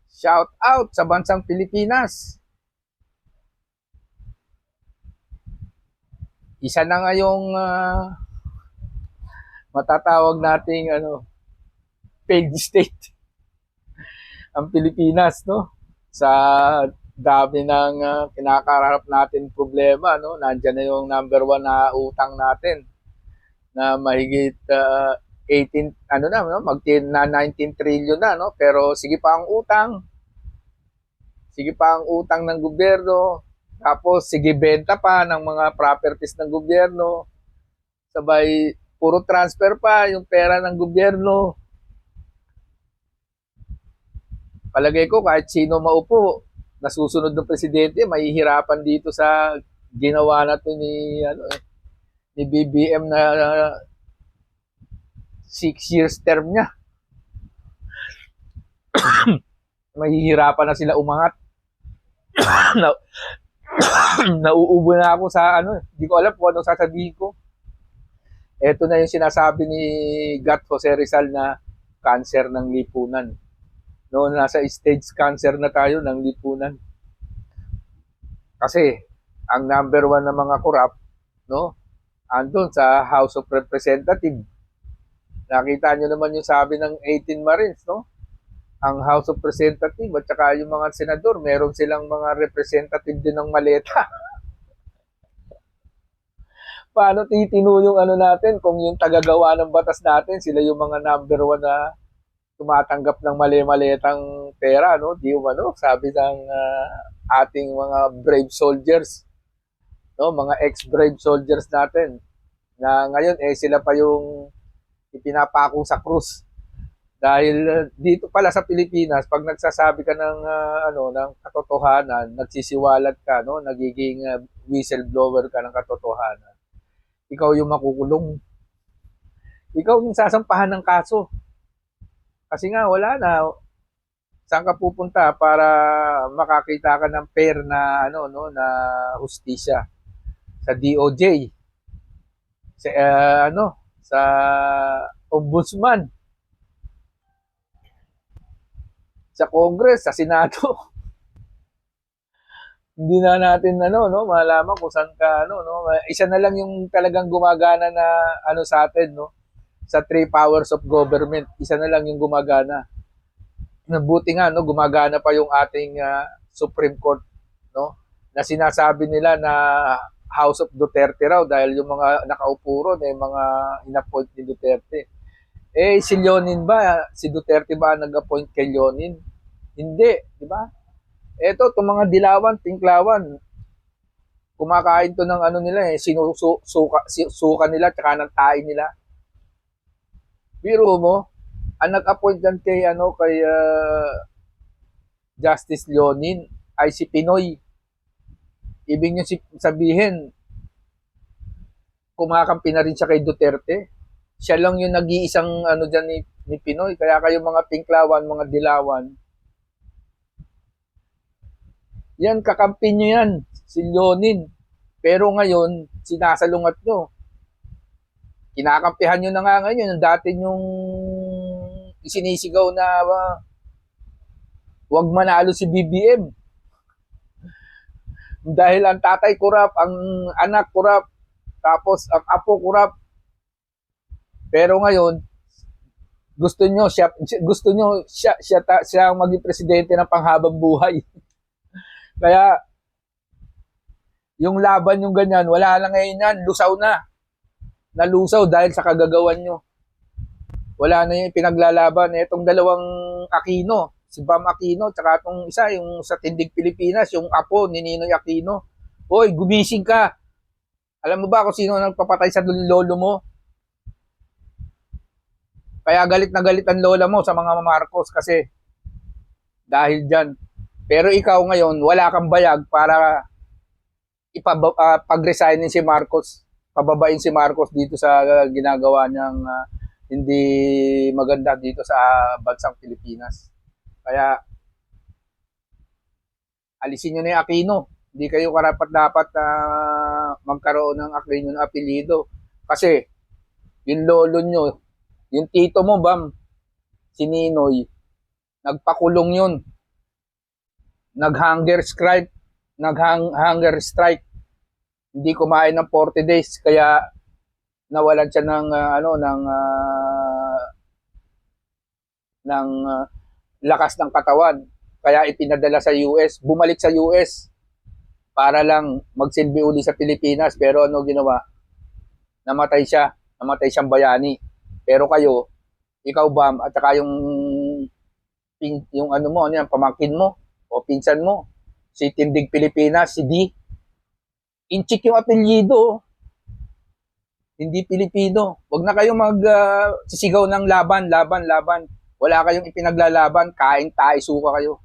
Shout out sa bansang Pilipinas. Isa na ngayong matatawag nating failed state ang Pilipinas, no? Sa dami ng kinakaharap natin problema, no? Nandiyan na yung number one na utang natin na mahigit 18 no? Na 19 trillion na, no? Pero sige pa ang utang. Sige pa ang utang ng gobyerno. Tapos sige benta pa ng mga properties ng gobyerno. Sabay puro transfer pa yung pera ng gobyerno. Palagay ko kahit sino maupo na susunod ng presidente, mahihirapan dito sa ginawa na to ni BBM na 6 years term niya. Mahihirapan na sila umangat. na, nauubo na ako sa hindi ko alam kung ano sasabihin ko. Ito na yung sinasabi ni Gat Jose Rizal na cancer ng lipunan. No, nasa stage cancer na tayo ng lipunan. Kasi ang number one na mga korap, no, andun sa House of Representatives. Nakita nyo naman yung sabi ng 18 Marines, no? Ang House of Representatives at saka yung mga senador, meron silang mga representative din ng maleta. Paano titino yung natin kung yung tagagawa ng batas natin, sila yung mga number one na tumatanggap ng mali-maletang pera, no? Di umano, sabi ng ating mga brave soldiers, no? Mga ex-brave soldiers natin na ngayon sila pa yung ipinapako sa krus. Dahil dito pala sa Pilipinas, pag nagsasabi ka ng ng katotohanan, nagsisiwalat ka, no, nagiging whistleblower ka ng katotohanan. Ikaw yung makukulong. Ikaw yung sasampahan ng kaso. Kasi nga wala na saan ka pupunta para makakita ka ng fair na na hustisya sa DOJ. Sa sa Ombudsman, sa Congress, sa Senado. Hindi na natin malaman kung saan ka isa na lang yung talagang gumagana na sa atin, no? Sa three powers of government, isa na lang yung gumagana. Buti nga gumagana pa yung ating Supreme Court, no? Na sinasabi nila na House of Duterte raw dahil yung mga nakaupo ron mga inappoint ni Duterte. Si Leonin ba, si Duterte ba nag-appoint kay Leonin? Hindi, di ba? Eto, itong mga dilawan, tinklawan, kumakain to ng nila suka nila, tsaka ng tae nila. Biro mo, ang nag-appoint dyan kay Justice Leonin ay si Pinoy. Ibig nyo sabihin, kumakampi na rin siya kay Duterte. Siya lang yung nag-iisang dyan ni Pinoy. Kaya kayo mga tinklawan, mga dilawan, yan, kakampi nyo yan, si Leonin. Pero ngayon, sinasalungat nyo. Kinakampihan nyo na nga ngayon, yung dati yung isinisigaw na wag manalo si BBM. Dahil ang tatay kurap, ang anak kurap, tapos ang apo kurap. Pero ngayon, gusto nyo siya ang maging presidente ng panghabang buhay. Kaya, yung laban yung ganyan, wala lang ngayon yan, lusaw na. Nalusaw dahil sa kagagawan nyo. Wala na yung pinaglalaban. Itong dalawang Aquino, si Bam Aquino, tsaka itong isa, yung sa Tindig Pilipinas, yung apo ni Ninoy Aquino. Hoy, gumising ka. Alam mo ba kung sino nagpapatay sa lolo mo? Kaya galit na galit ang lola mo sa mga Marcos kasi dahil dyan. Pero ikaw ngayon, wala kang bayag para pag-resignin si Marcos, pababain si Marcos dito sa ginagawa niyang hindi maganda dito sa bansang Pilipinas. Kaya, alisin nyo na yung Aquino. Hindi kayo karapat-dapat magkaroon ng Aquino na apelido. Kasi, yung lolo nyo, yung tito mo, Bam, si Ninoy, nagpakulong yun. nag-hunger strike, nag-hunger strike. Hindi kumain ng 40 days kaya nawalan siya ng lakas ng katawan. Kaya ipinadala sa US, bumalik sa US para lang magsilbi uli sa Pilipinas. Pero ano ginawa? Namatay siya, namatay siyang bayani. Pero kayo, ikaw Bam, at saka yung ano mo, ano yan, pamangkin mo o pinsan mo, si Tindig Pilipinas, si D. Inchik yung apelyido, hindi Pilipino. Huwag na kayong sisigaw ng laban, laban, laban. Wala kayong ipinaglalaban, kain tayo, suka kayo.